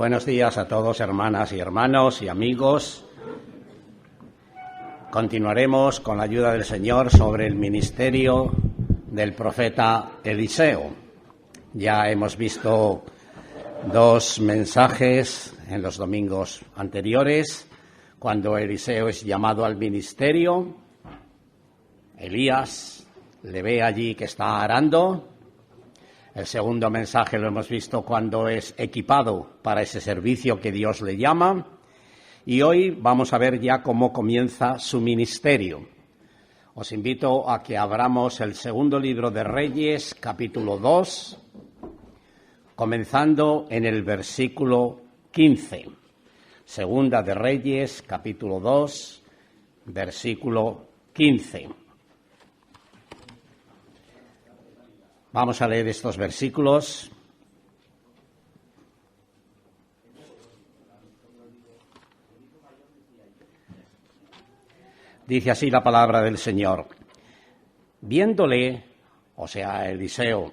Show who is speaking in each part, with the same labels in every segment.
Speaker 1: Buenos días a todos, hermanas y hermanos y amigos. Continuaremos con la ayuda del Señor sobre el ministerio del profeta Eliseo. Ya hemos visto dos mensajes en los domingos anteriores, cuando Eliseo es llamado al ministerio. Elías le ve allí que está arando. El segundo mensaje lo hemos visto cuando es equipado para ese servicio que Dios le llama. Y hoy vamos a ver ya cómo comienza su ministerio. Os invito a que abramos el segundo libro de Reyes, capítulo 2, comenzando en el versículo 15. Segunda de Reyes, capítulo 2, versículo 15. Vamos a leer estos versículos. Dice así la palabra del Señor. Viéndole, o sea, Eliseo,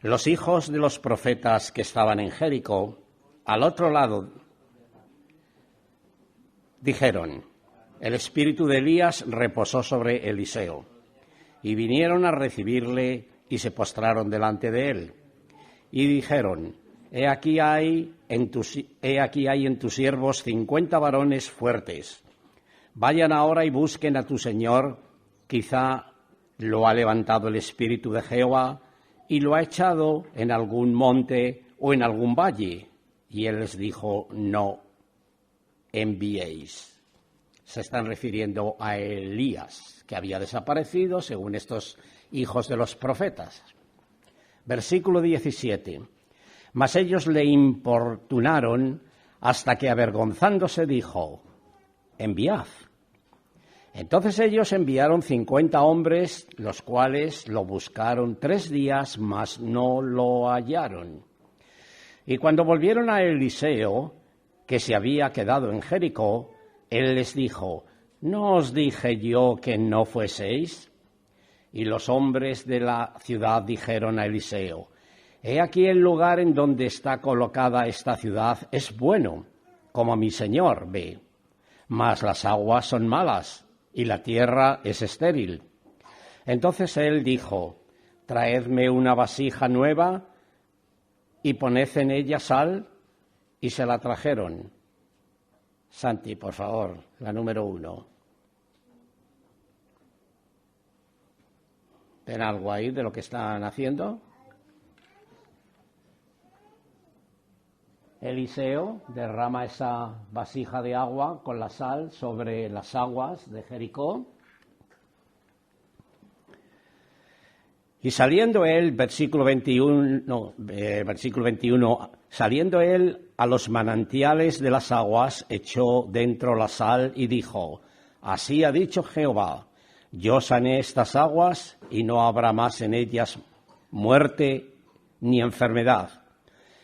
Speaker 1: los hijos de los profetas que estaban en Jericó, al otro lado, dijeron, el espíritu de Elías reposó sobre Eliseo, y vinieron a recibirle y se postraron delante de él. Y dijeron, he aquí hay en tus siervos 50 varones fuertes. Vayan ahora y busquen a tu señor, quizá lo ha levantado el espíritu de Jehová y lo ha echado en algún monte o en algún valle. Y él les dijo, no enviéis. Se están refiriendo a Elías, que había desaparecido según estos hijos de los profetas. Versículo 17. Mas ellos le importunaron hasta que avergonzándose dijo, enviad. Entonces ellos enviaron 50 hombres, los cuales lo buscaron 3 días, mas no lo hallaron. Y cuando volvieron a Eliseo, que se había quedado en Jericó, él les dijo, ¿no os dije yo que no fueseis? Y los hombres de la ciudad dijeron a Eliseo, he aquí el lugar en donde está colocada esta ciudad es bueno, como mi señor ve, mas las aguas son malas y la tierra es estéril. Entonces él dijo, traedme una vasija nueva y poned en ella sal, y se la trajeron. Santi, por favor, la número 1. ¿Ven algo ahí de lo que están haciendo? Eliseo derrama esa vasija de agua con la sal sobre las aguas de Jericó. Y saliendo él, versículo 21, saliendo él a los manantiales de las aguas, echó dentro la sal y dijo, así ha dicho Jehová, yo sané estas aguas y no habrá más en ellas muerte ni enfermedad.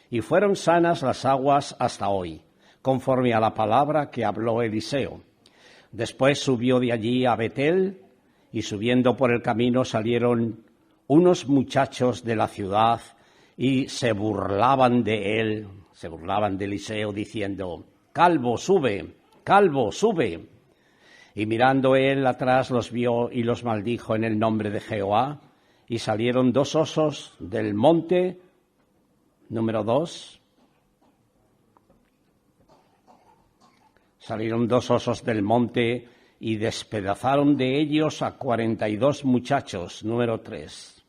Speaker 1: Y fueron sanas las aguas hasta hoy, conforme a la palabra que habló Eliseo. Después subió de allí a Betel, y subiendo por el camino salieron unos muchachos de la ciudad y se burlaban de él, se burlaban de Eliseo, diciendo, calvo, sube, calvo, sube. Y mirando él atrás los vio y los maldijo en el nombre de Jehová, y salieron 2 osos del monte, número 2. Salieron 2 osos del monte y despedazaron de ellos a 42 muchachos, número 3.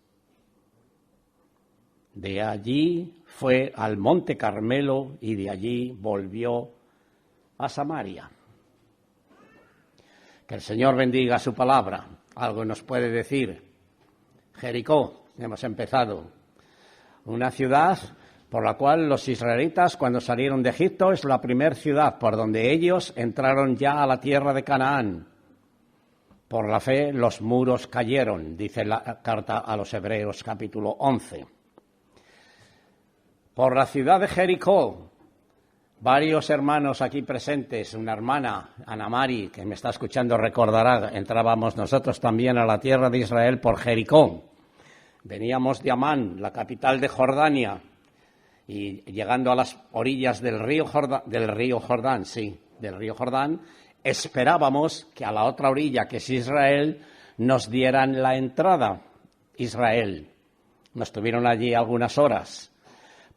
Speaker 1: De allí fue al monte Carmelo y de allí volvió a Samaria. Que el Señor bendiga su palabra. Algo nos puede decir. Jericó, hemos empezado. Una ciudad por la cual los israelitas, cuando salieron de Egipto, es la primera ciudad por donde ellos entraron ya a la tierra de Canaán. Por la fe los muros cayeron, dice la carta a los Hebreos, capítulo 11. Por la ciudad de Jericó, varios hermanos aquí presentes, una hermana, Ana Mari, que me está escuchando, recordará, entrábamos nosotros también a la tierra de Israel por Jericó. Veníamos de Amán, la capital de Jordania, Y llegando a las orillas del río Jordán, esperábamos que a la otra orilla, que es Israel, nos dieran la entrada. Israel. Nos tuvieron allí algunas horas,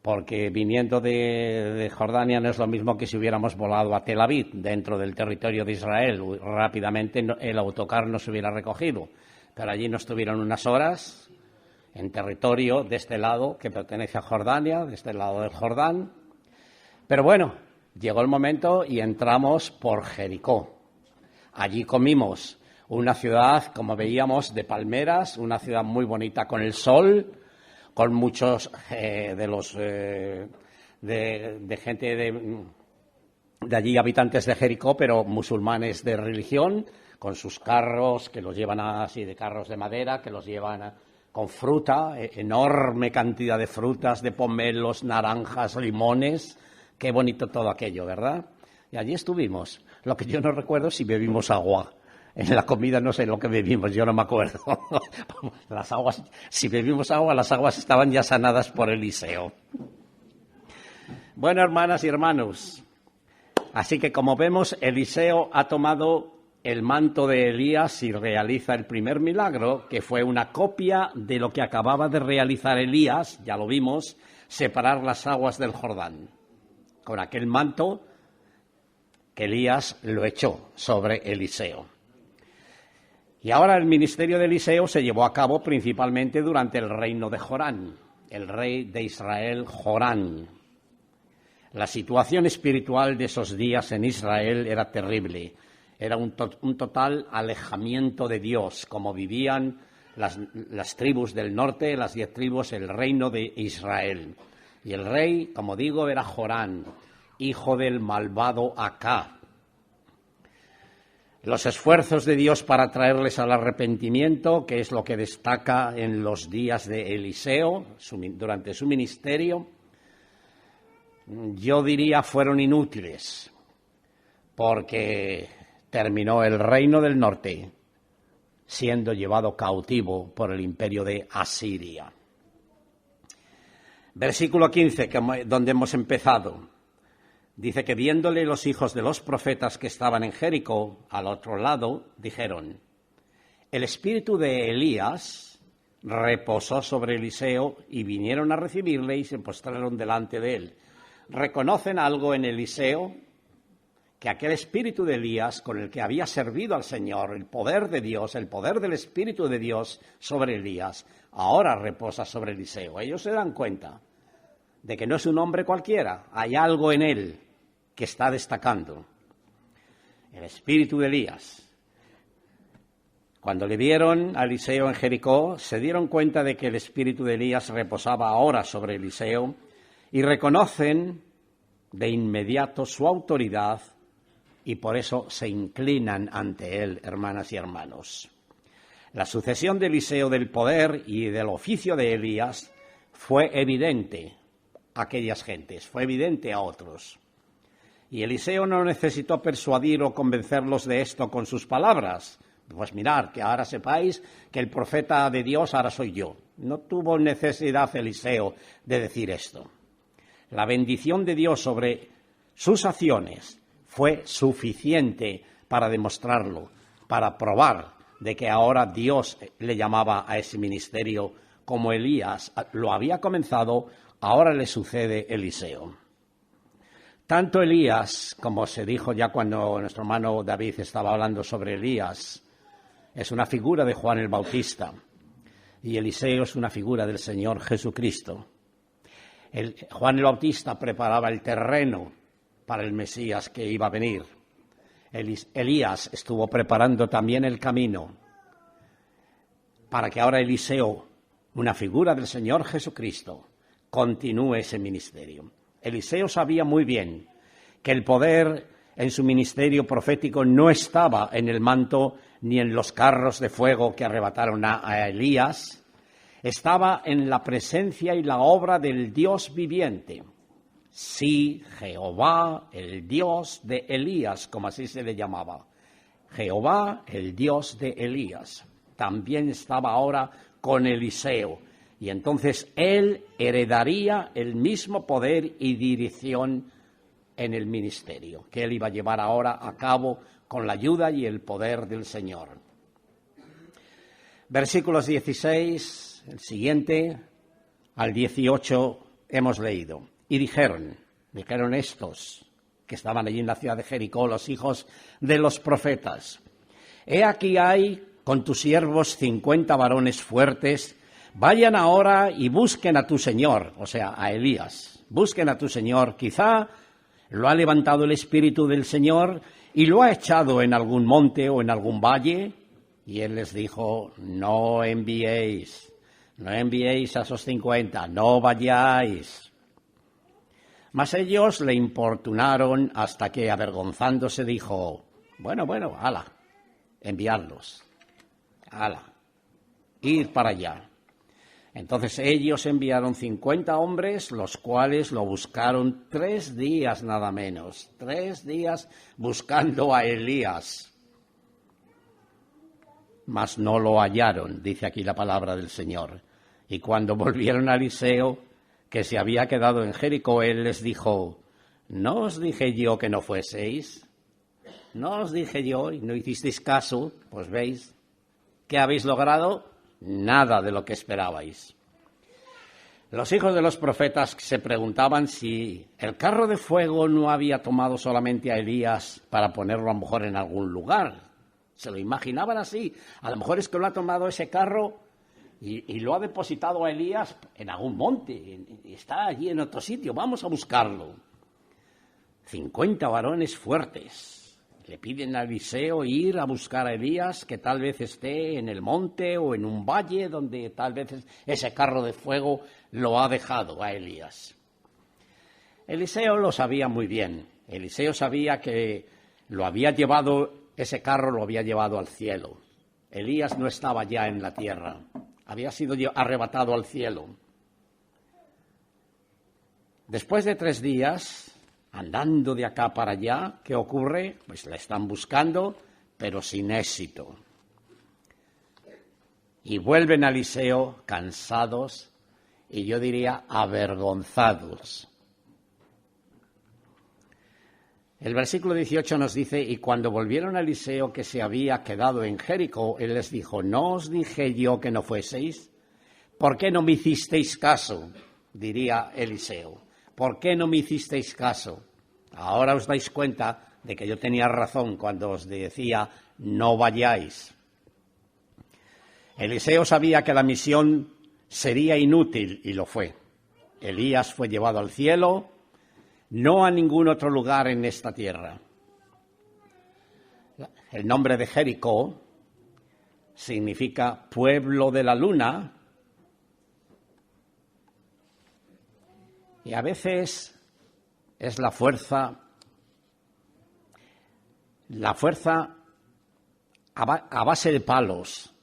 Speaker 1: porque viniendo de Jordania no es lo mismo que si hubiéramos volado a Tel Aviv, dentro del territorio de Israel. Rápidamente el autocar nos hubiera recogido, pero allí nos tuvieron unas horas en territorio de este lado, que pertenece a Jordania, de este lado del Jordán. Pero bueno, llegó el momento y entramos por Jericó. Allí comimos. Una ciudad, como veíamos, de palmeras, una ciudad muy bonita con el sol, con muchos de gente de allí, habitantes de Jericó, pero musulmanes de religión, con sus carros, que los llevan así, de carros de madera, que los llevan con fruta, enorme cantidad de frutas, de pomelos, naranjas, limones. Qué bonito todo aquello, ¿verdad? Y allí estuvimos. Lo que yo no recuerdo es si bebimos agua. En la comida no sé lo que bebimos, yo no me acuerdo. Las aguas, si bebimos agua, las aguas estaban ya sanadas por Eliseo. Bueno, hermanas y hermanos, así que como vemos, Eliseo ha tomado el manto de Elías y realiza el primer milagro, que fue una copia de lo que acababa de realizar Elías, ya lo vimos, separar las aguas del Jordán. Con aquel manto que Elías lo echó sobre Eliseo. Y ahora el ministerio de Eliseo se llevó a cabo principalmente durante el reino de Jorán, el rey de Israel, Jorán. La situación espiritual de esos días en Israel era terrible. Era un total alejamiento de Dios, como vivían las tribus del norte, las 10 tribus, el reino de Israel. Y el rey, como digo, era Jorán, hijo del malvado Acá. Los esfuerzos de Dios para traerles al arrepentimiento, que es lo que destaca en los días de Eliseo, durante su ministerio, yo diría fueron inútiles, porque terminó el reino del norte siendo llevado cautivo por el imperio de Asiria. Versículo 15, donde hemos empezado. Dice que viéndole los hijos de los profetas que estaban en Jericó, al otro lado, dijeron: el espíritu de Elías reposó sobre Eliseo, y vinieron a recibirle y se postraron delante de él. ¿Reconocen algo en Eliseo? Que aquel espíritu de Elías, con el que había servido al Señor, el poder de Dios, el poder del espíritu de Dios sobre Elías, ahora reposa sobre Eliseo. Ellos se dan cuenta de que no es un hombre cualquiera, hay algo en él que está destacando. El espíritu de Elías. Cuando le vieron a Eliseo en Jericó, se dieron cuenta de que el espíritu de Elías reposaba ahora sobre Eliseo y reconocen de inmediato su autoridad y por eso se inclinan ante él, hermanas y hermanos. La sucesión de Eliseo del poder y del oficio de Elías fue evidente a aquellas gentes, fue evidente a otros. Y Eliseo no necesitó persuadir o convencerlos de esto con sus palabras. Pues mirad, que ahora sepáis que el profeta de Dios ahora soy yo. No tuvo necesidad Eliseo de decir esto. La bendición de Dios sobre sus acciones fue suficiente para demostrarlo, para probar de que ahora Dios le llamaba a ese ministerio como Elías lo había comenzado, ahora le sucede Eliseo. Tanto Elías, como se dijo ya cuando nuestro hermano David estaba hablando sobre Elías, es una figura de Juan el Bautista, y Eliseo es una figura del Señor Jesucristo. Juan el Bautista preparaba el terreno para el Mesías que iba a venir. Elías estuvo preparando también el camino para que ahora Eliseo, una figura del Señor Jesucristo, continúe ese ministerio. Eliseo sabía muy bien que el poder en su ministerio profético no estaba en el manto ni en los carros de fuego que arrebataron a Elías, estaba en la presencia y la obra del Dios viviente. Sí, Jehová, el Dios de Elías, como así se le llamaba. Jehová, el Dios de Elías, también estaba ahora con Eliseo, y entonces él heredaría el mismo poder y dirección en el ministerio que él iba a llevar ahora a cabo con la ayuda y el poder del Señor. Versículos 16, el siguiente, al 18 hemos leído. Y dijeron estos que estaban allí en la ciudad de Jericó, los hijos de los profetas: he aquí hay con tus siervos 50 varones fuertes, vayan ahora y busquen a tu señor, o sea, a Elías, busquen a tu señor, quizá lo ha levantado el Espíritu del Señor y lo ha echado en algún monte o en algún valle. Y él les dijo: no enviéis a esos 50, no vayáis. Mas ellos le importunaron hasta que, avergonzándose, dijo: bueno, hala, enviarlos, hala, ir para allá. Entonces ellos enviaron 50 hombres, los cuales lo buscaron 3 días nada menos, 3 días buscando a Elías. Mas no lo hallaron, dice aquí la palabra del Señor. Y cuando volvieron a Eliseo, que se había quedado en Jericó, él les dijo: ¿no os dije yo que no fueseis? ¿No os dije yo y no hicisteis caso? Pues veis, ¿qué habéis logrado? Nada de lo que esperabais. Los hijos de los profetas se preguntaban si el carro de fuego no había tomado solamente a Elías para ponerlo a lo mejor en algún lugar. Se lo imaginaban así. A lo mejor es que lo ha tomado ese carro y lo ha depositado a Elías en algún monte. Y está allí en otro sitio. Vamos a buscarlo. 50 varones fuertes. Le piden a Eliseo ir a buscar a Elías, que tal vez esté en el monte o en un valle donde tal vez ese carro de fuego lo ha dejado a Elías. Eliseo lo sabía muy bien. Eliseo sabía que ese carro lo había llevado al cielo. Elías no estaba ya en la tierra, había sido arrebatado al cielo. Después de 3 días, andando de acá para allá, ¿qué ocurre? Pues la están buscando, pero sin éxito. Y vuelven a Eliseo cansados y yo diría avergonzados. El versículo 18 nos dice: y cuando volvieron a Eliseo, que se había quedado en Jericó, él les dijo: ¿no os dije yo que no fueseis? ¿Por qué no me hicisteis caso? Diría Eliseo. ¿Por qué no me hicisteis caso? Ahora os dais cuenta de que yo tenía razón cuando os decía: no vayáis. Eliseo sabía que la misión sería inútil y lo fue. Elías fue llevado al cielo, no a ningún otro lugar en esta tierra. El nombre de Jericó significa pueblo de la luna, y a veces es la fuerza a base de palos,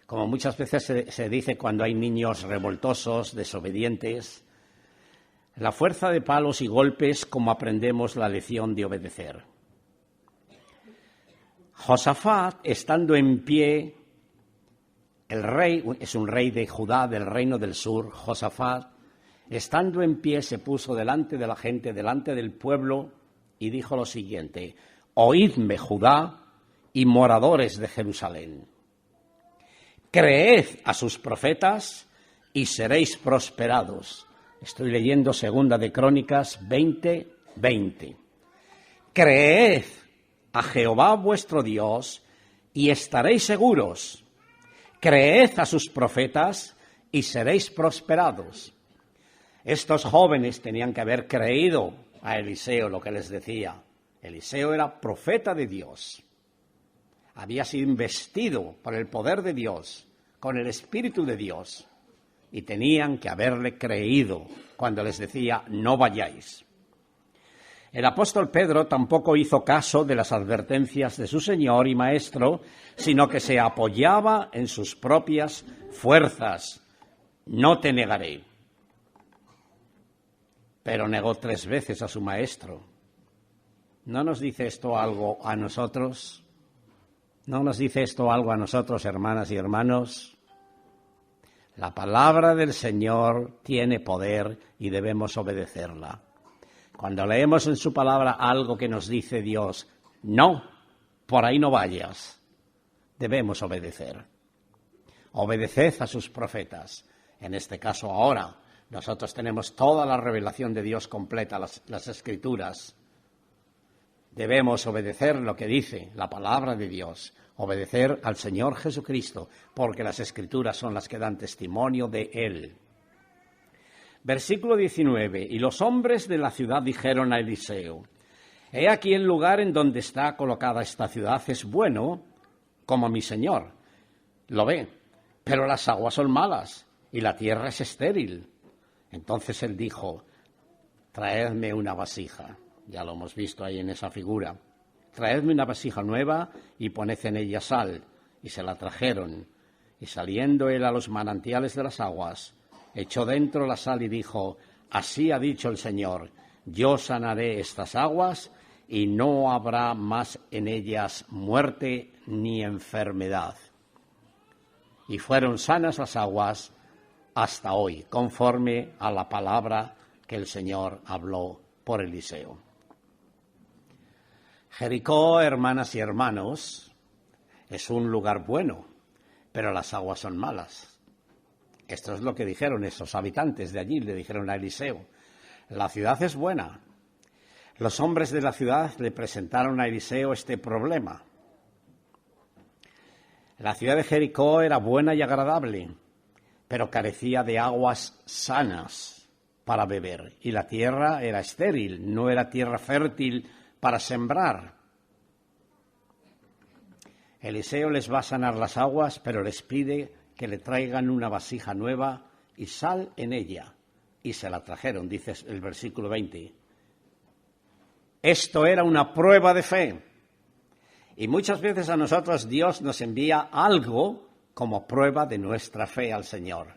Speaker 1: como muchas veces se dice cuando hay niños revoltosos, desobedientes. La fuerza de palos y golpes, como aprendemos la lección de obedecer. Josafat, estando en pie, el rey, es un rey de Judá, del reino del sur. Josafat, estando en pie, se puso delante de la gente, delante del pueblo, y dijo lo siguiente: oídme, Judá y moradores de Jerusalén. Creed a sus profetas y seréis prosperados. Estoy leyendo 2 de Crónicas 20:20. Creed a Jehová vuestro Dios y estaréis seguros. Creed a sus profetas y seréis prosperados. Estos jóvenes tenían que haber creído a Eliseo lo que les decía. Eliseo era profeta de Dios. Había sido investido por el poder de Dios, con el Espíritu de Dios. Y tenían que haberle creído cuando les decía: no vayáis. El apóstol Pedro tampoco hizo caso de las advertencias de su Señor y Maestro, sino que se apoyaba en sus propias fuerzas. No te negaré. Pero negó 3 veces a su Maestro. ¿No nos dice esto algo a nosotros? ¿No nos dice esto algo a nosotros, hermanas y hermanos? La palabra del Señor tiene poder y debemos obedecerla. Cuando leemos en su palabra algo que nos dice Dios, no, por ahí no vayas, debemos obedecer. Obedeced a sus profetas. En este caso ahora, nosotros tenemos toda la revelación de Dios completa, las Escrituras. Debemos obedecer lo que dice la palabra de Dios, obedecer al Señor Jesucristo, porque las Escrituras son las que dan testimonio de Él. Versículo 19. Y los hombres de la ciudad dijeron a Eliseo, he aquí el lugar en donde está colocada esta ciudad es bueno, como mi señor lo ve, pero las aguas son malas y la tierra es estéril. Entonces él dijo, traedme una vasija. Ya lo hemos visto ahí en esa figura. Traedme una vasija nueva y poned en ella sal. Y se la trajeron. Y saliendo él a los manantiales de las aguas, echó dentro la sal y dijo, así ha dicho el Señor, yo sanaré estas aguas y no habrá más en ellas muerte ni enfermedad. Y fueron sanas las aguas hasta hoy, conforme a la palabra que el Señor habló por Eliseo. Jericó, hermanas y hermanos, es un lugar bueno, pero las aguas son malas. Esto es lo que dijeron esos habitantes de allí, le dijeron a Eliseo. La ciudad es buena. Los hombres de la ciudad le presentaron a Eliseo este problema. La ciudad de Jericó era buena y agradable, pero carecía de aguas sanas para beber, y la tierra era estéril, no era tierra fértil para sembrar. Eliseo les va a sanar las aguas, pero les pide que le traigan una vasija nueva y sal en ella. Y se la trajeron, dice el versículo 20. Esto era una prueba de fe. Y muchas veces a nosotros Dios nos envía algo como prueba de nuestra fe al Señor.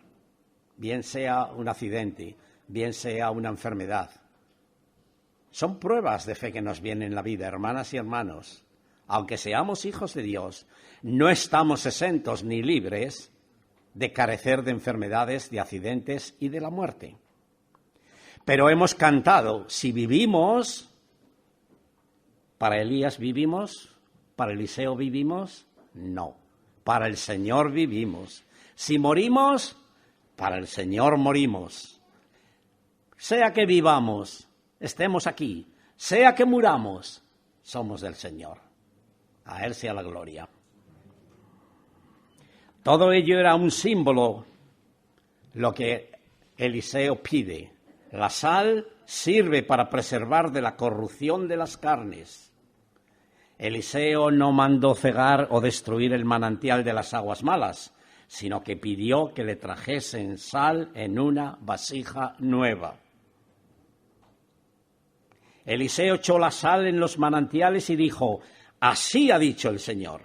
Speaker 1: Bien sea un accidente, bien sea una enfermedad. Son pruebas de fe que nos vienen en la vida, hermanas y hermanos. Aunque seamos hijos de Dios, no estamos exentos ni libres de carecer de enfermedades, de accidentes y de la muerte. Pero hemos cantado, si vivimos, ¿para Elías vivimos? ¿Para Eliseo vivimos? No, para el Señor vivimos. Si morimos, para el Señor morimos. Sea que vivamos, estemos aquí, sea que muramos, somos del Señor. A Él sea la gloria. Todo ello era un símbolo, lo que Eliseo pide. La sal sirve para preservar de la corrupción de las carnes. Eliseo no mandó cegar o destruir el manantial de las aguas malas, sino que pidió que le trajesen sal en una vasija nueva. Eliseo echó la sal en los manantiales y dijo, así ha dicho el Señor,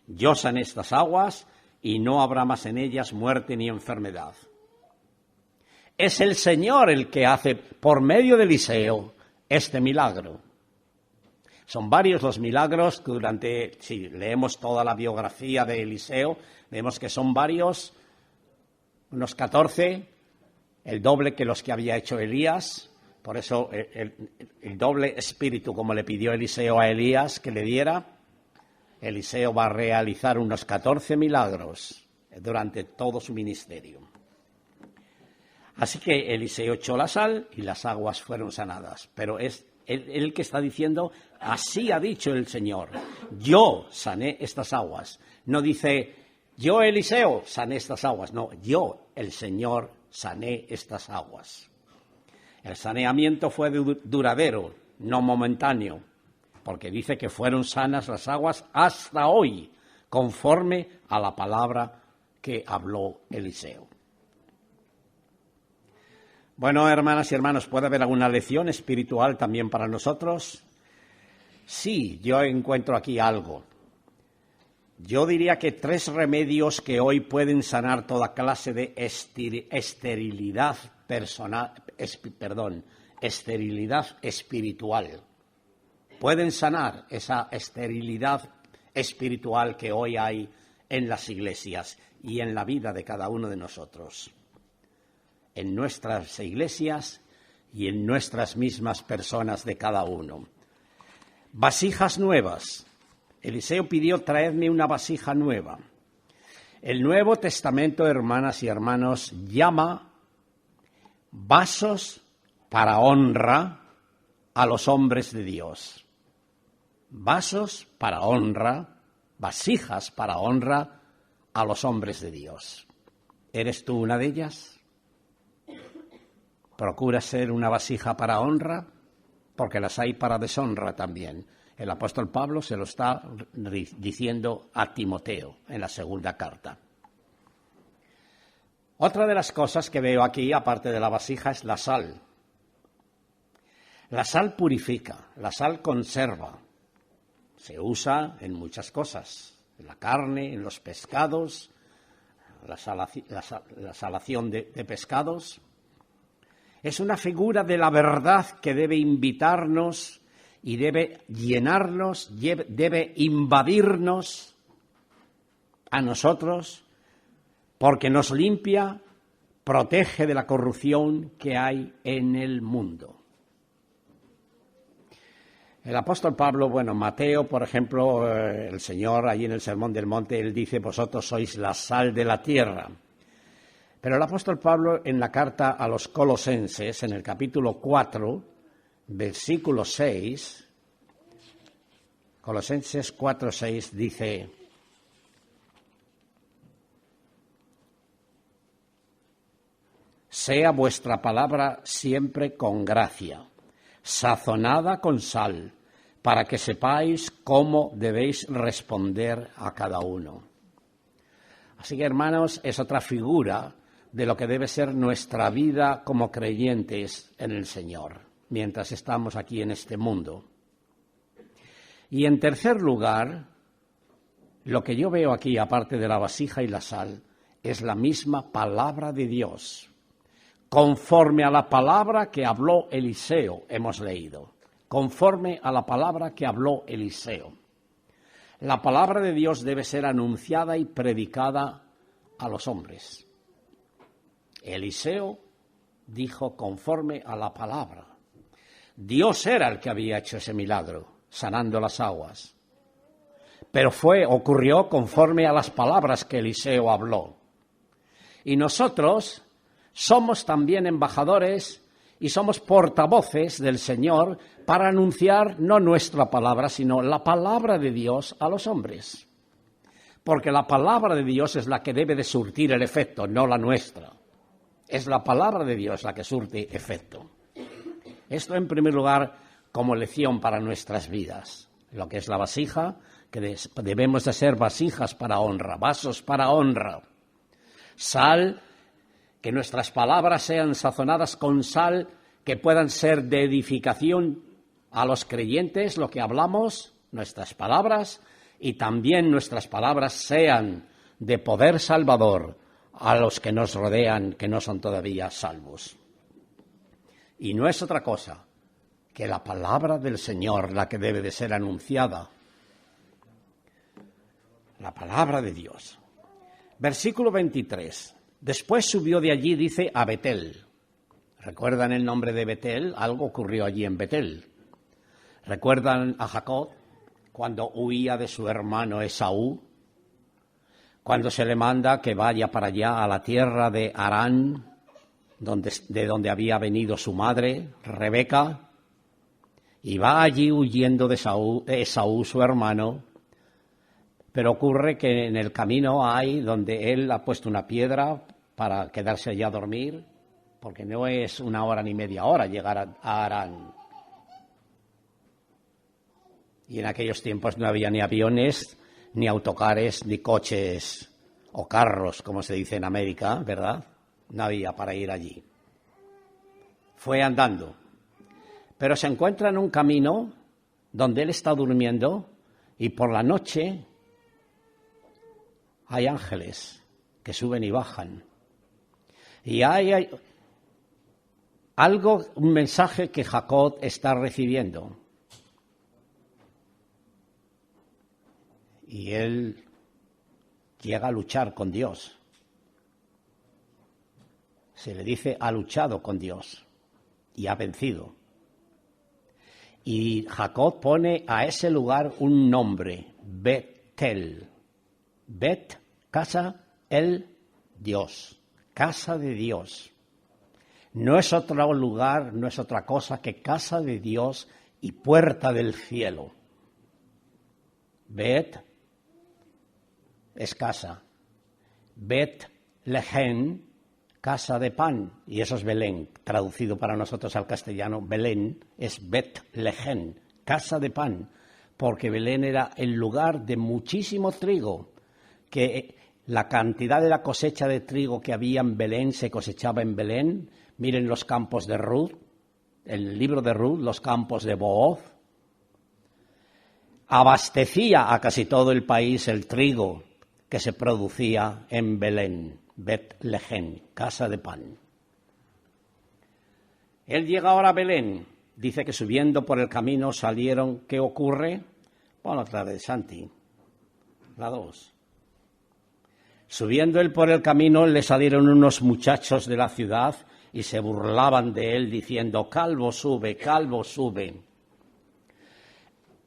Speaker 1: yo sané estas aguas y no habrá más en ellas muerte ni enfermedad. Es el Señor el que hace por medio de Eliseo este milagro. Son varios los milagros que si leemos toda la biografía de Eliseo, vemos que son varios, unos 14, el doble que los que había hecho Elías. Por eso el doble espíritu, como le pidió Eliseo a Elías que le diera, Eliseo va a realizar unos 14 milagros durante todo su ministerio. Así que Eliseo echó la sal y las aguas fueron sanadas. Pero es él que está diciendo, así ha dicho el Señor, yo sané estas aguas. No dice, yo Eliseo sané estas aguas. No, yo, el Señor, sané estas aguas. El saneamiento fue duradero, no momentáneo, porque dice que fueron sanas las aguas hasta hoy, conforme a la palabra que habló Eliseo. Bueno, hermanas y hermanos, ¿puede haber alguna lección espiritual también para nosotros? Sí, yo encuentro aquí algo. Yo diría que 3 remedios que hoy pueden sanar toda clase de esterilidad espiritual. Pueden sanar esa esterilidad espiritual que hoy hay en las iglesias. y en la vida de cada uno de nosotros, en nuestras iglesias y en nuestras mismas personas de cada uno. Vasijas nuevas. Eliseo pidió: traedme una vasija nueva. El Nuevo Testamento, hermanas y hermanos, llama vasos para honra a los hombres de Dios. Vasos para honra, vasijas para honra a los hombres de Dios. ¿Eres tú una de ellas? ¿Procura ser una vasija para honra? Porque las hay para deshonra también. El apóstol Pablo se lo está diciendo a Timoteo en la segunda carta. Otra de las cosas que veo aquí, aparte de la vasija, es la sal. La sal purifica, la sal conserva. Se usa en muchas cosas, en la carne, en los pescados, la salación de pescados. Es una figura de la verdad que debe invitarnos y debe llenarnos, debe invadirnos a nosotros, porque nos limpia, protege de la corrupción que hay en el mundo. El apóstol Pablo, Mateo, por ejemplo, el Señor, allí en el Sermón del Monte, él dice: vosotros sois la sal de la tierra. Pero el apóstol Pablo, en la carta a los Colosenses, en el capítulo 4, versículo 6, Colosenses 4:6, dice: sea vuestra palabra siempre con gracia, sazonada con sal, para que sepáis cómo debéis responder a cada uno. Así que, hermanos, es otra figura de lo que debe ser nuestra vida como creyentes en el Señor, mientras estamos aquí en este mundo. Y en tercer lugar, lo que yo veo aquí, aparte de la vasija y la sal, es la misma palabra de Dios. Conforme a la palabra que habló Eliseo, hemos leído. Conforme a la palabra que habló Eliseo. La palabra de Dios debe ser anunciada y predicada a los hombres. Eliseo dijo conforme a la palabra. Dios era el que había hecho ese milagro, sanando las aguas. Pero ocurrió conforme a las palabras que Eliseo habló. Y nosotros somos también embajadores y somos portavoces del Señor para anunciar no nuestra palabra, sino la palabra de Dios a los hombres. Porque la palabra de Dios es la que debe de surtir el efecto, no la nuestra. Es la palabra de Dios la que surte efecto. Esto, en primer lugar, como lección para nuestras vidas. Lo que es la vasija, que debemos de ser vasijas para honra, vasos para honra. Sal, que nuestras palabras sean sazonadas con sal, que puedan ser de edificación a los creyentes, lo que hablamos, nuestras palabras, y también nuestras palabras sean de poder salvador a los que nos rodean, que no son todavía salvos. Y no es otra cosa que la palabra del Señor la que debe de ser anunciada. La palabra de Dios. Versículo 23. Después subió de allí, dice, a Betel. ¿Recuerdan el nombre de Betel? Algo ocurrió allí en Betel. ¿Recuerdan a Jacob cuando huía de su hermano Esaú? Cuando se le manda que vaya para allá a la tierra de Harán, de donde había venido su madre, Rebeca, y va allí huyendo de Esaú, su hermano. Pero ocurre que en el camino hay donde él ha puesto una piedra para quedarse allá a dormir, porque no es 1 hora ni media hora llegar a Harán. Y en aquellos tiempos no había ni aviones, ni autocares, ni coches o carros, como se dice en América, ¿verdad? No había para ir allí. Fue andando. Pero se encuentra en un camino donde él está durmiendo y por la noche hay ángeles que suben y bajan. Y hay algo, un mensaje que Jacob está recibiendo. Y él llega a luchar con Dios. Se le dice ha luchado con Dios y ha vencido. Y Jacob pone a ese lugar un nombre, Betel. Bet, casa, el Dios, casa de Dios. No es otro lugar, no es otra cosa que casa de Dios y puerta del cielo. Bet es casa. Bet Lehem, casa de pan, y eso es Belén. Traducido para nosotros al castellano, Belén es Bet Lehem, casa de pan, porque Belén era el lugar de muchísimo trigo, que la cantidad de la cosecha de trigo que había en Belén se cosechaba en Belén. Miren los campos de Ruth, el libro de Ruth, los campos de Booz. Abastecía a casi todo el país el trigo que se producía en Belén, Bet-Lehem, casa de pan. Él llega ahora a Belén, dice que subiendo por el camino salieron, ¿qué ocurre? Bueno, otra vez, Santi, la 2. Subiendo él por el camino le salieron unos muchachos de la ciudad y se burlaban de él diciendo, calvo sube, calvo sube.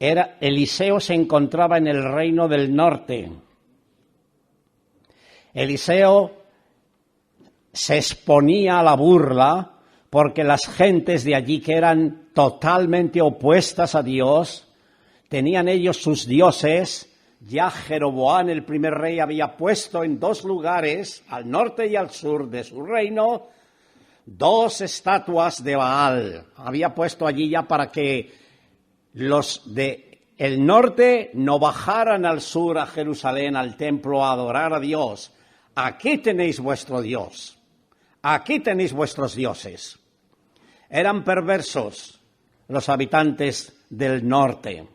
Speaker 1: Eliseo se encontraba en el reino del norte. Eliseo se exponía a la burla porque las gentes de allí que eran totalmente opuestas a Dios, tenían ellos sus dioses. Ya Jeroboam, el primer rey, había puesto en 2 lugares, al norte y al sur de su reino, 2 estatuas de Baal. Había puesto allí ya para que los de el norte no bajaran al sur a Jerusalén, al templo, a adorar a Dios. Aquí tenéis vuestro Dios. Aquí tenéis vuestros dioses. Eran perversos los habitantes del norte.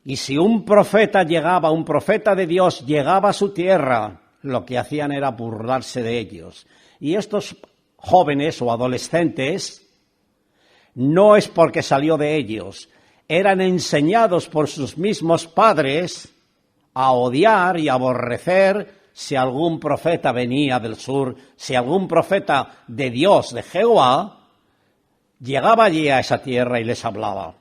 Speaker 1: Y si un profeta de Dios llegaba a su tierra, lo que hacían era burlarse de ellos. Y estos jóvenes o adolescentes, no es porque salió de ellos, eran enseñados por sus mismos padres a odiar y aborrecer si algún profeta venía del sur, si algún profeta de Dios, de Jehová, llegaba allí a esa tierra y les hablaba.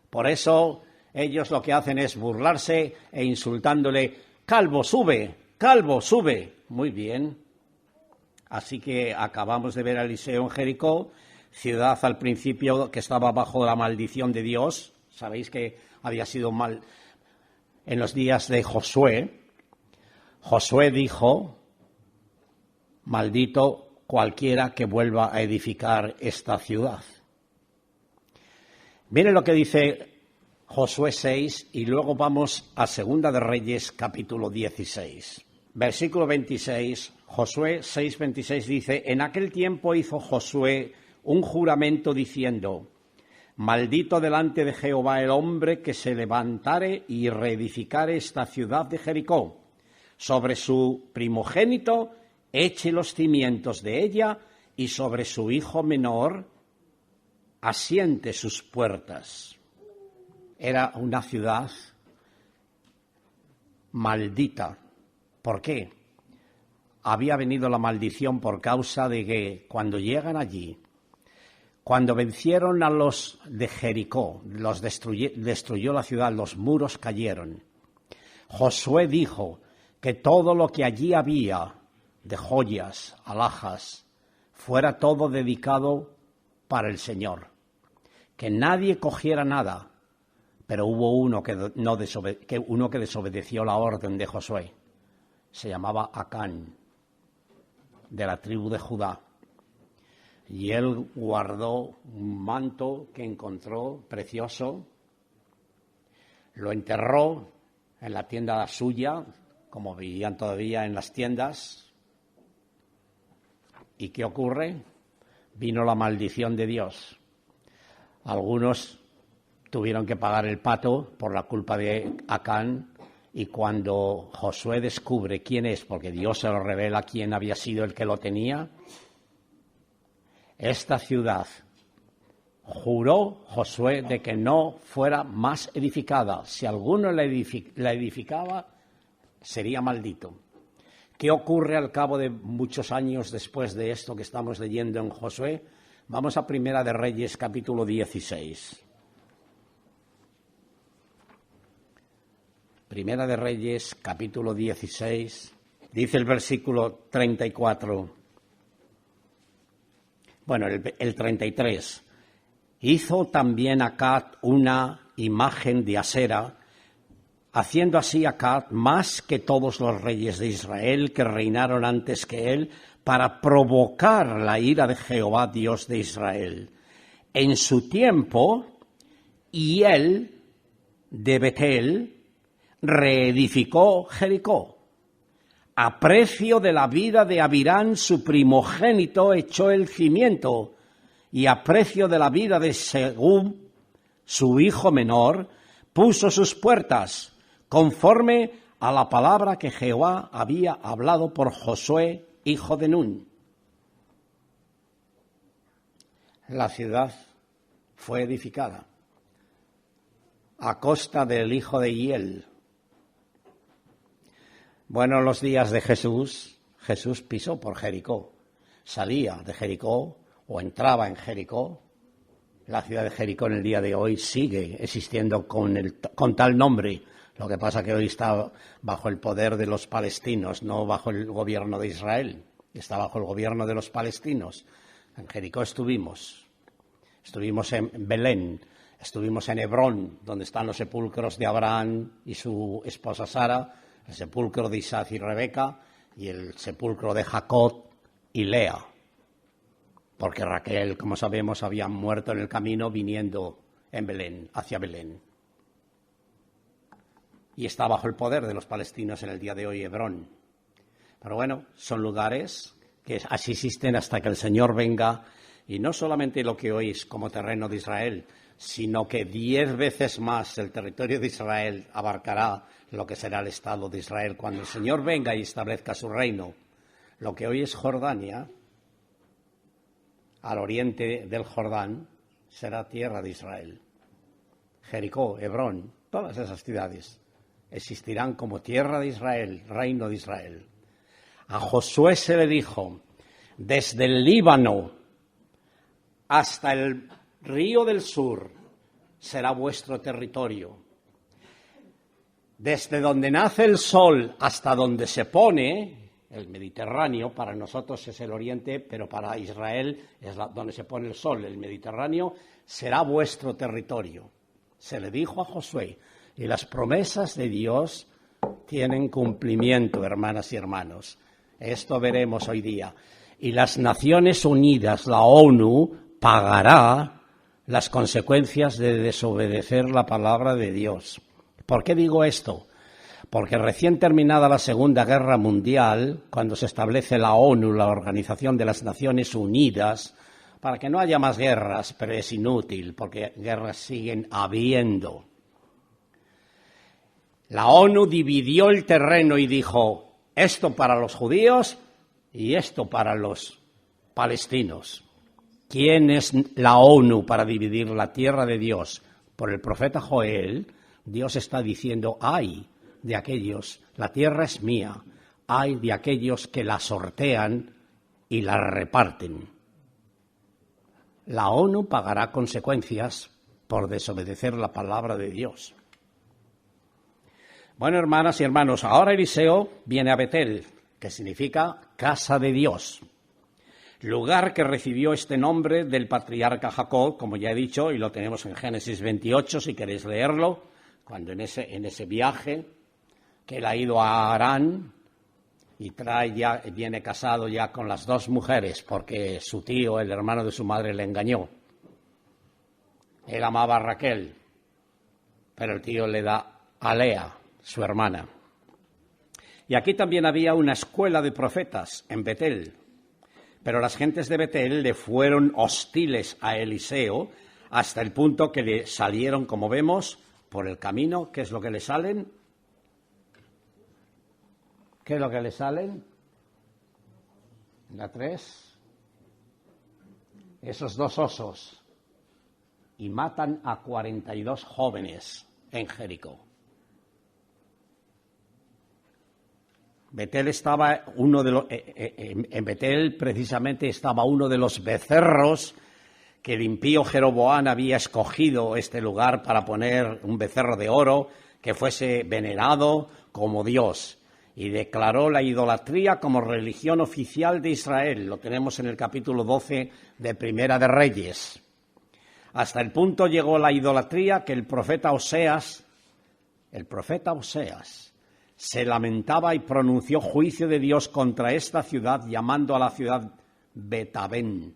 Speaker 1: Por eso ellos lo que hacen es burlarse e insultándole, calvo, sube, calvo, sube. Muy bien. Así que acabamos de ver a Eliseo en Jericó, ciudad al principio que estaba bajo la maldición de Dios. Sabéis que había sido mal en los días de Josué. Josué dijo, maldito cualquiera que vuelva a edificar esta ciudad. Miren lo que dice Josué 6 y luego vamos a Segunda de Reyes capítulo 16. Versículo 26, Josué 6:26 dice, en aquel tiempo hizo Josué un juramento diciendo, maldito delante de Jehová el hombre que se levantare y reedificare esta ciudad de Jericó. Sobre su primogénito eche los cimientos de ella y sobre su hijo menor asiente sus puertas. Era una ciudad maldita. ¿Por qué? Había venido la maldición por causa de que cuando llegan allí, cuando vencieron a los de Jericó, los destruyó la ciudad, los muros cayeron. Josué dijo que todo lo que allí había de joyas, alhajas, fuera todo dedicado para el Señor. Que nadie cogiera nada, pero hubo uno que desobedeció la orden de Josué. Se llamaba Acán, de la tribu de Judá. Y él guardó un manto que encontró precioso, lo enterró en la tienda suya, como vivían todavía en las tiendas. ¿Y qué ocurre? Vino la maldición de Dios. Algunos tuvieron que pagar el pato por la culpa de Acán, y cuando Josué descubre quién es, porque Dios se lo revela quién había sido el que lo tenía, esta ciudad juró Josué de que no fuera más edificada. Si alguno la edificaba, sería maldito. ¿Qué ocurre al cabo de muchos años después de esto que estamos leyendo en Josué? Vamos a Primera de Reyes, capítulo 16. Primera de Reyes, capítulo 16, dice el versículo 34. Bueno, el 33. Hizo también Acab una imagen de Asera, haciendo así Acab más que todos los reyes de Israel que reinaron antes que él, para provocar la ira de Jehová, Dios de Israel. En su tiempo, y él, de Betel, reedificó Jericó. A precio de la vida de Abirán, su primogénito, echó el cimiento, y a precio de la vida de Segub, su hijo menor, puso sus puertas, conforme a la palabra que Jehová había hablado por Josué, hijo de Nun. La ciudad fue edificada a costa del hijo de Hiel. Bueno, los días de Jesús pisó por Jericó, salía de Jericó o entraba en Jericó. La ciudad de Jericó en el día de hoy sigue existiendo con tal nombre. Lo que pasa que hoy está bajo el poder de los palestinos, no bajo el gobierno de Israel. Está bajo el gobierno de los palestinos. En Jericó estuvimos en Belén, estuvimos en Hebrón, donde están los sepulcros de Abraham y su esposa Sara, el sepulcro de Isaac y Rebeca y el sepulcro de Jacob y Lea. Porque Raquel, como sabemos, había muerto en el camino viniendo en Belén, hacia Belén. Y está bajo el poder de los palestinos en el día de hoy Hebrón. Pero bueno, son lugares que así existen hasta que el Señor venga, y no solamente lo que hoy es como terreno de Israel, sino que 10 veces más el territorio de Israel abarcará lo que será el Estado de Israel cuando el Señor venga y establezca su reino. Lo que hoy es Jordania, al oriente del Jordán, será tierra de Israel. Jericó, Hebrón, todas esas ciudades existirán como tierra de Israel, reino de Israel. A Josué se le dijo, desde el Líbano hasta el río del sur será vuestro territorio. Desde donde nace el sol hasta donde se pone, el Mediterráneo, para nosotros es el oriente, pero para Israel es donde se pone el sol, el Mediterráneo, será vuestro territorio. Se le dijo a Josué, y las promesas de Dios tienen cumplimiento, hermanas y hermanos. Esto veremos hoy día. Y las Naciones Unidas, la ONU, pagará las consecuencias de desobedecer la palabra de Dios. ¿Por qué digo esto? Porque recién terminada la Segunda Guerra Mundial, cuando se establece la ONU, la Organización de las Naciones Unidas, para que no haya más guerras, pero es inútil, porque guerras siguen habiendo. La ONU dividió el terreno y dijo, esto para los judíos y esto para los palestinos. ¿Quién es la ONU para dividir la tierra de Dios? Por el profeta Joel, Dios está diciendo, ay de aquellos, la tierra es mía, ay de aquellos que la sortean y la reparten. La ONU pagará consecuencias por desobedecer la palabra de Dios. Bueno, hermanas y hermanos, ahora Eliseo viene a Betel, que significa casa de Dios, lugar que recibió este nombre del patriarca Jacob, como ya he dicho, y lo tenemos en Génesis 28, si queréis leerlo, cuando en ese viaje que él ha ido a Harán y viene casado ya con las 2 mujeres, porque su tío, el hermano de su madre, le engañó. Él amaba a Raquel, pero el tío le da a Lea, su hermana. Y aquí también había una escuela de profetas en Betel, pero las gentes de Betel le fueron hostiles a Eliseo hasta el punto que le salieron, como vemos, por el camino. ¿Qué es lo que le salen? ¿Qué es lo que le salen? La 3. Esos 2 osos. Y matan a 42 jóvenes en Jericó. Betel estaba en Betel precisamente estaba uno de los becerros que el impío Jeroboam había escogido este lugar para poner un becerro de oro que fuese venerado como Dios, y declaró la idolatría como religión oficial de Israel. Lo tenemos en el capítulo 12 de Primera de Reyes. Hasta el punto llegó la idolatría que el profeta Oseas se lamentaba y pronunció juicio de Dios contra esta ciudad, llamando a la ciudad Betabén.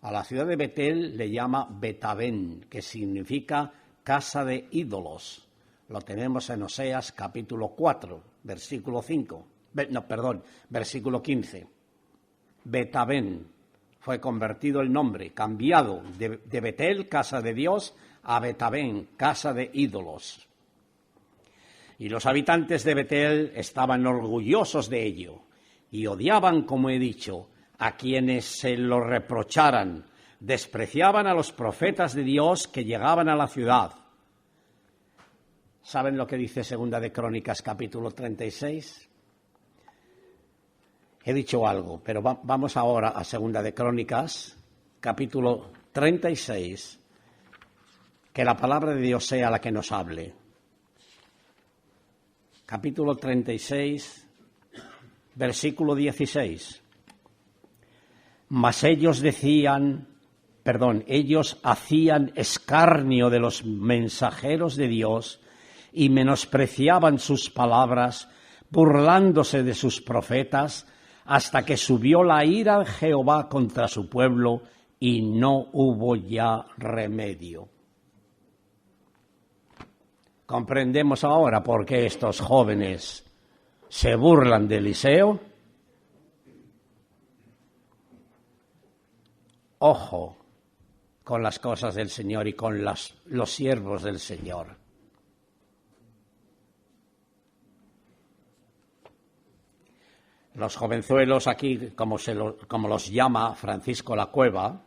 Speaker 1: A la ciudad de Betel le llama Betabén, que significa casa de ídolos. Lo tenemos en Oseas capítulo 4, versículo 15. Betabén fue convertido el nombre, cambiado de Betel, casa de Dios, a Betabén, casa de ídolos. Y los habitantes de Betel estaban orgullosos de ello y odiaban, como he dicho, a quienes se lo reprocharan. Despreciaban a los profetas de Dios que llegaban a la ciudad. ¿Saben lo que dice Segunda de Crónicas, capítulo 36? He dicho algo, pero vamos ahora a Segunda de Crónicas, capítulo 36, que la palabra de Dios sea la que nos hable. Capítulo 36, versículo 16. Mas ellos hacían escarnio de los mensajeros de Dios y menospreciaban sus palabras, burlándose de sus profetas, hasta que subió la ira de Jehová contra su pueblo y no hubo ya remedio. ¿Comprendemos ahora por qué estos jóvenes se burlan de Eliseo? Ojo con las cosas del Señor y con los siervos del Señor. Los jovenzuelos aquí, como los llama Francisco La Cueva,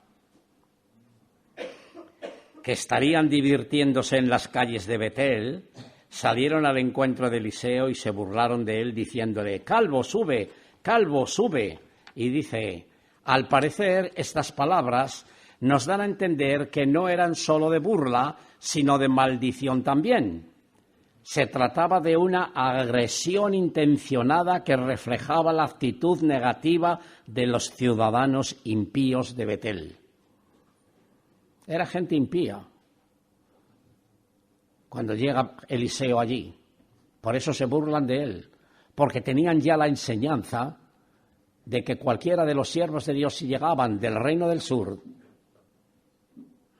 Speaker 1: que estarían divirtiéndose en las calles de Betel, salieron al encuentro de Eliseo y se burlaron de él diciéndole: calvo, sube, calvo, sube. Y dice: al parecer estas palabras nos dan a entender que no eran solo de burla, sino de maldición también. Se trataba de una agresión intencionada que reflejaba la actitud negativa de los ciudadanos impíos de Betel. Era gente impía cuando llega Eliseo allí. Por eso se burlan de él, porque tenían ya la enseñanza de que cualquiera de los siervos de Dios, si llegaban del reino del sur,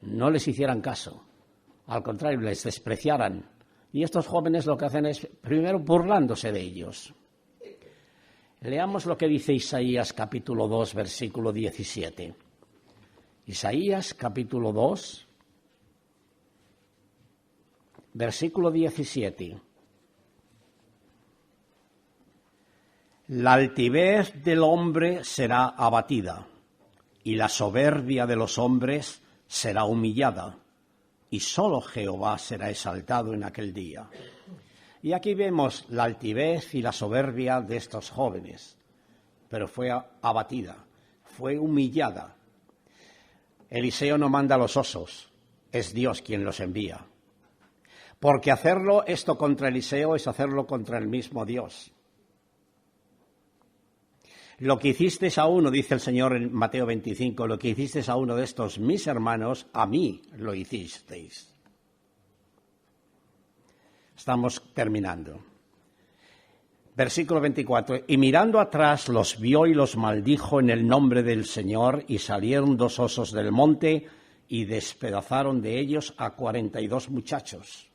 Speaker 1: no les hicieran caso. Al contrario, les despreciaran. Y estos jóvenes lo que hacen es, primero, burlándose de ellos. Leamos lo que dice Isaías capítulo 2, versículo 17. Isaías capítulo 2, versículo 17. La altivez del hombre será abatida, y la soberbia de los hombres será humillada, y solo Jehová será exaltado en aquel día. Y aquí vemos la altivez y la soberbia de estos jóvenes, pero fue abatida, fue humillada. Eliseo no manda a los osos, es Dios quien los envía. Porque hacerlo esto contra Eliseo es hacerlo contra el mismo Dios. Lo que hicisteis a uno, dice el Señor en Mateo 25, lo que hicisteis a uno de estos mis hermanos, a mí lo hicisteis. Estamos terminando. Versículo 24. Y mirando atrás los vio y los maldijo en el nombre del Señor, y salieron 2 osos del monte y despedazaron de ellos a 42 muchachos.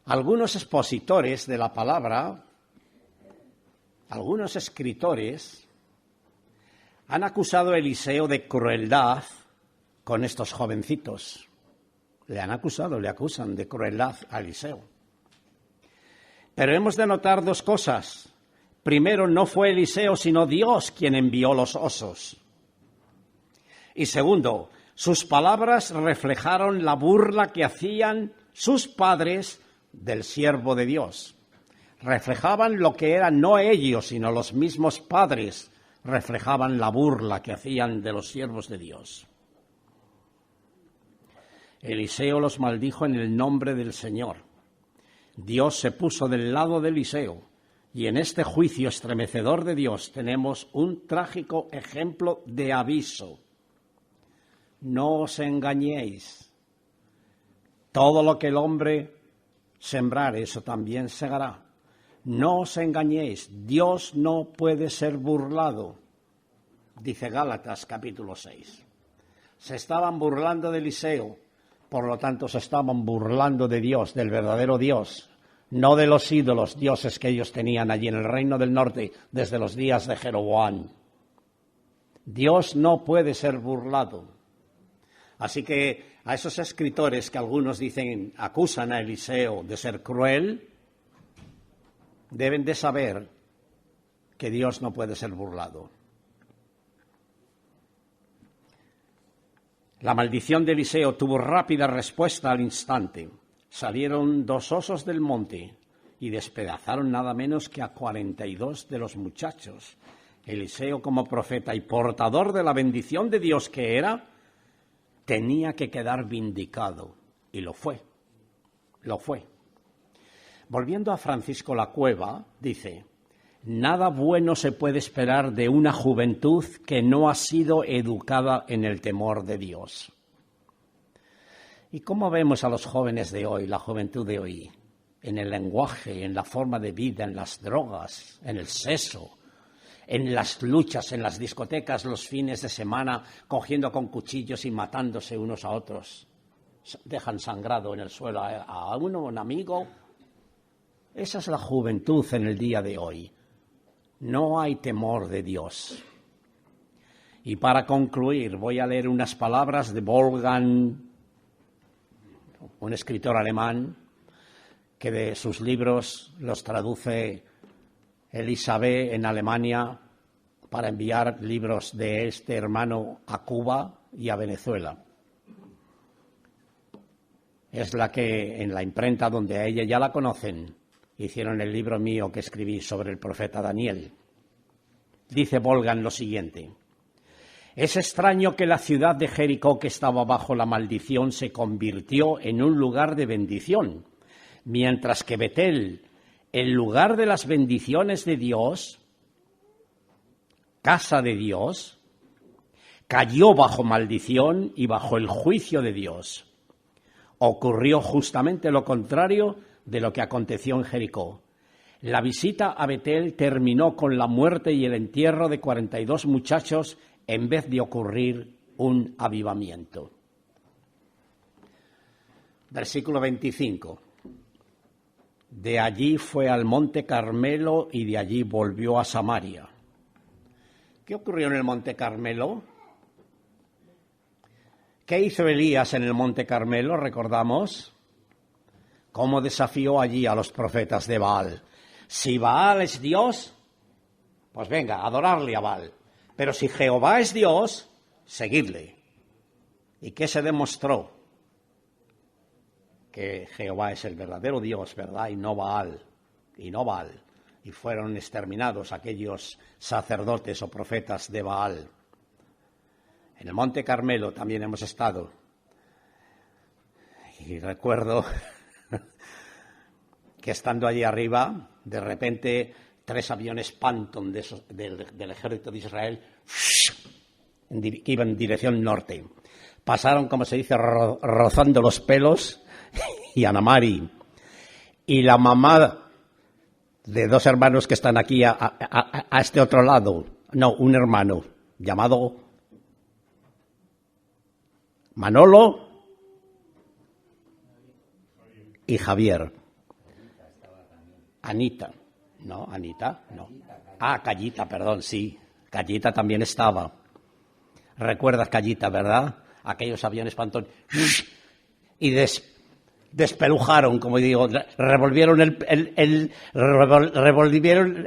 Speaker 1: Algunos expositores de la palabra, algunos escritores, han acusado a Eliseo de crueldad con estos jovencitos. Le acusan de crueldad a Eliseo. Pero hemos de notar 2 cosas. Primero, no fue Eliseo, sino Dios quien envió los osos. Y segundo, sus palabras reflejaron la burla que hacían sus padres del siervo de Dios. reflejaban lo que eran no ellos, sino los mismos padres, reflejaban la burla que hacían de los siervos de Dios. Eliseo los maldijo en el nombre del Señor. Dios se puso del lado de Eliseo, y en este juicio estremecedor de Dios tenemos un trágico ejemplo de aviso. No os engañéis. Todo lo que el hombre sembrare, eso también segará. No os engañéis, Dios no puede ser burlado, dice Gálatas capítulo 6. Se estaban burlando de Eliseo, por lo tanto se estaban burlando de Dios, del verdadero Dios, no de los ídolos, dioses que ellos tenían allí en el reino del norte desde los días de Jeroboam. Dios no puede ser burlado. Así que a esos escritores que algunos dicen, acusan a Eliseo de ser cruel, deben de saber que Dios no puede ser burlado. La maldición de Eliseo tuvo rápida respuesta al instante. Salieron 2 osos del monte y despedazaron nada menos que a 42 de los muchachos. Eliseo, como profeta y portador de la bendición de Dios que era, tenía que quedar vindicado, y lo fue. Volviendo a Francisco La Cueva, dice, nada bueno se puede esperar de una juventud que no ha sido educada en el temor de Dios. ¿Y cómo vemos a los jóvenes de hoy, la juventud de hoy? En el lenguaje, en la forma de vida, en las drogas, en el sexo, en las luchas, en las discotecas, los fines de semana, cogiendo con cuchillos y matándose unos a otros. Dejan sangrado en el suelo a uno, un amigo. Esa es la juventud en el día de hoy. No hay temor de Dios. Y para concluir, voy a leer unas palabras de Wolfgang, un escritor alemán, que de sus libros los traduce Elisabeth en Alemania para enviar libros de este hermano a Cuba y a Venezuela. Es la que en la imprenta donde a ella ya la conocen, hicieron el libro mío que escribí sobre el profeta Daniel. Dice Wolfgang lo siguiente: es extraño que la ciudad de Jericó, que estaba bajo la maldición, se convirtió en un lugar de bendición, mientras que Betel, el lugar de las bendiciones de Dios, casa de Dios, cayó bajo maldición y bajo el juicio de Dios. Ocurrió justamente lo contrario de lo que aconteció en Jericó. La visita a Betel terminó con la muerte y el entierro de 42 muchachos en vez de ocurrir un avivamiento. Versículo 25. De allí fue al monte Carmelo y de allí volvió a Samaria. ¿Qué ocurrió en el monte Carmelo? ¿Qué hizo Elías en el monte Carmelo? Recordamos cómo desafió allí a los profetas de Baal. Si Baal es Dios, pues venga, adorarle a Baal. Pero si Jehová es Dios, seguidle. ¿Y qué se demostró? Que Jehová es el verdadero Dios, ¿verdad? Y no Baal. Y fueron exterminados aquellos sacerdotes o profetas de Baal. En el monte Carmelo también hemos estado. Y recuerdo que estando allí arriba, de repente 3 aviones Phantom del ejército de Israel que iban en dirección norte. Pasaron, como se dice, rozando los pelos y Anamari. Y la mamá de 2 hermanos que están aquí a este otro lado, no, un hermano llamado Manolo y Javier. Anita. No, Anita, no. Ah, Callita, perdón, sí. Callita también estaba. ¿Recuerdas Callita, verdad? Aquellos aviones Phantom. Y despelujaron, como digo, revolvieron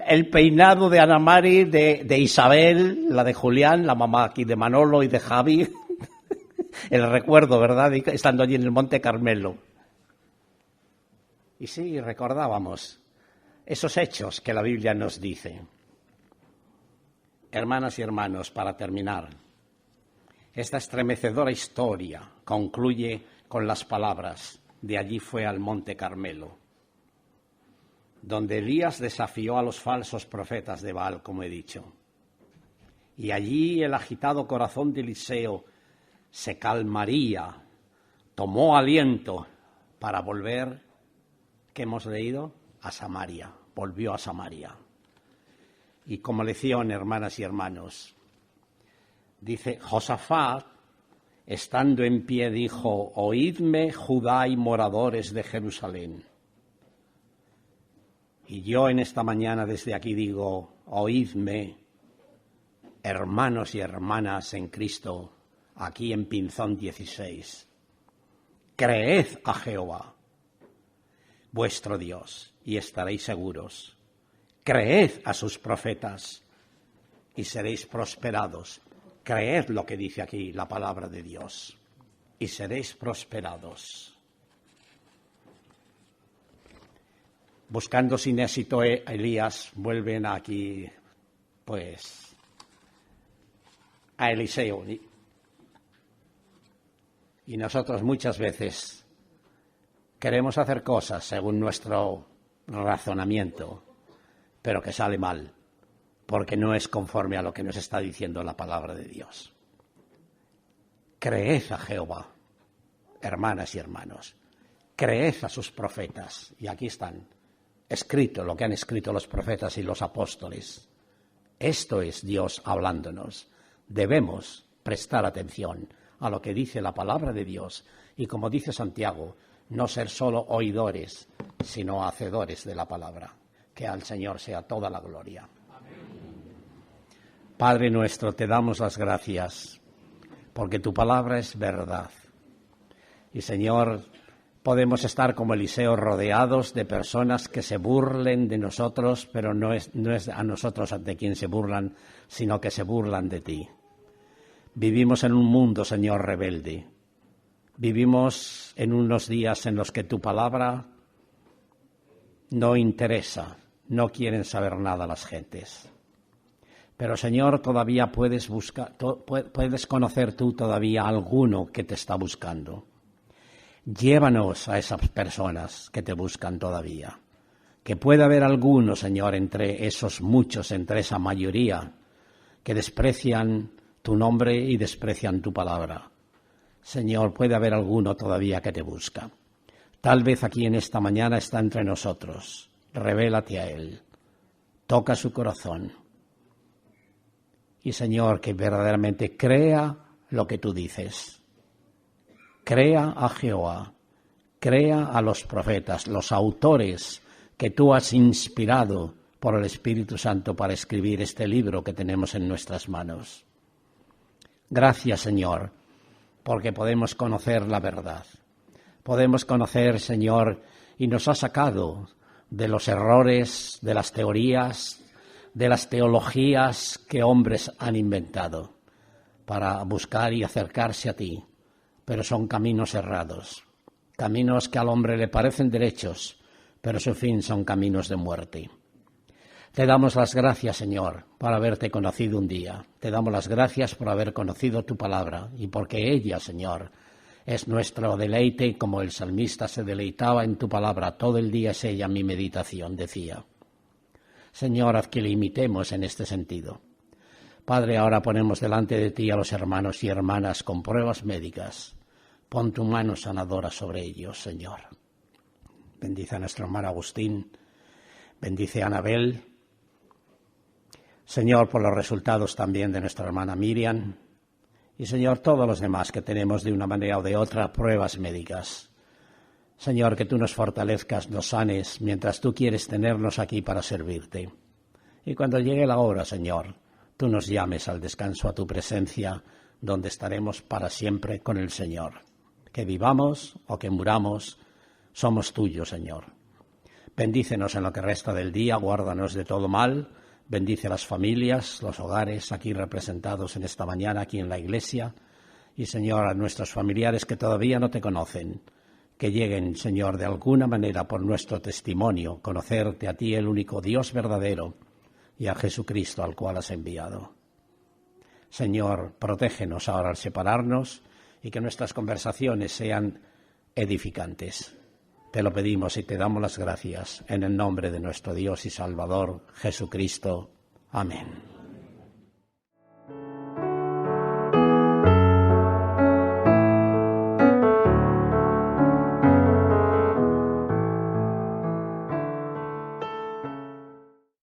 Speaker 1: el peinado de Ana Mari, de Isabel, la de Julián, la mamá aquí de Manolo y de Javi. El recuerdo, ¿verdad? Estando allí en el monte Carmelo. Y sí, recordábamos esos hechos que la Biblia nos dice. Hermanas y hermanos, para terminar, esta estremecedora historia concluye con las palabras: de allí fue al monte Carmelo, donde Elías desafió a los falsos profetas de Baal, como he dicho. Y allí el agitado corazón de Eliseo se calmaría, tomó aliento para volver, ¿qué hemos leído? A Samaria, volvió a Samaria. Y como lección, hermanas y hermanos, dice Josafat, estando en pie, dijo: oídme, Judá y moradores de Jerusalén. Y yo en esta mañana desde aquí digo: oídme, hermanos y hermanas en Cristo, aquí en Pinzón 16. Creed a Jehová, vuestro Dios, y estaréis seguros. Creed a sus profetas y seréis prosperados. Creed lo que dice aquí la palabra de Dios y seréis prosperados. Buscando sin éxito a Elías, vuelven aquí, pues, a Eliseo. Y nosotros muchas veces queremos hacer cosas según nuestro razonamiento, pero que sale mal, porque no es conforme a lo que nos está diciendo la palabra de Dios. Creed a Jehová, hermanas y hermanos, creed a sus profetas, y aquí están escrito lo que han escrito los profetas y los apóstoles. Esto es Dios hablándonos. Debemos prestar atención a lo que dice la palabra de Dios y, como dice Santiago, no ser solo oidores, sino hacedores de la palabra. Que al Señor sea toda la gloria. Amén. Padre nuestro, te damos las gracias porque tu palabra es verdad. Y, Señor, podemos estar como Eliseo rodeados de personas que se burlen de nosotros, pero no es a nosotros ante quien se burlan, sino que se burlan de ti. Vivimos en un mundo, Señor, rebelde. Vivimos en unos días en los que tu palabra no interesa, no quieren saber nada las gentes. Pero, Señor, todavía puedes conocer tú todavía a alguno que te está buscando. Llévanos a esas personas que te buscan todavía. Que pueda haber alguno, Señor, entre esos muchos, entre esa mayoría, que desprecian tu nombre y desprecian tu palabra. Señor, puede haber alguno todavía que te busca. Tal vez aquí en esta mañana está entre nosotros. Revélate a él. Toca su corazón. Y, Señor, que verdaderamente crea lo que tú dices. Crea a Jehová. Crea a los profetas, los autores que tú has inspirado por el Espíritu Santo para escribir este libro que tenemos en nuestras manos. Gracias, Señor, porque podemos conocer la verdad. Podemos conocer, Señor, y nos ha sacado de los errores, de las teorías, de las teologías que hombres han inventado para buscar y acercarse a ti, pero son caminos errados, caminos que al hombre le parecen derechos, pero su fin son caminos de muerte. Te damos las gracias, Señor, por haberte conocido un día. Te damos las gracias por haber conocido tu palabra y porque ella, Señor, es nuestro deleite, como el salmista se deleitaba en tu palabra. Todo el día es ella mi meditación, decía. Señor, haz que le imitemos en este sentido. Padre, ahora ponemos delante de ti a los hermanos y hermanas con pruebas médicas. Pon tu mano sanadora sobre ellos, Señor. Bendice a nuestro hermano Agustín. Bendice a Anabel. Señor, por los resultados también de nuestra hermana Miriam. Y, Señor, todos los demás que tenemos de una manera o de otra pruebas médicas. Señor, que tú nos fortalezcas, nos sanes, mientras tú quieres tenernos aquí para servirte. Y cuando llegue la hora, Señor, tú nos llames al descanso a tu presencia, donde estaremos para siempre con el Señor. Que vivamos o que muramos, somos tuyos, Señor. Bendícenos en lo que resta del día, guárdanos de todo mal. Bendice a las familias, los hogares aquí representados en esta mañana, aquí en la iglesia. Y, Señor, a nuestros familiares que todavía no te conocen, que lleguen, Señor, de alguna manera por nuestro testimonio, conocerte a ti, el único Dios verdadero, y a Jesucristo al cual has enviado. Señor, protégenos ahora al separarnos y que nuestras conversaciones sean edificantes. Te lo pedimos y te damos las gracias en el nombre de nuestro Dios y Salvador, Jesucristo. Amén.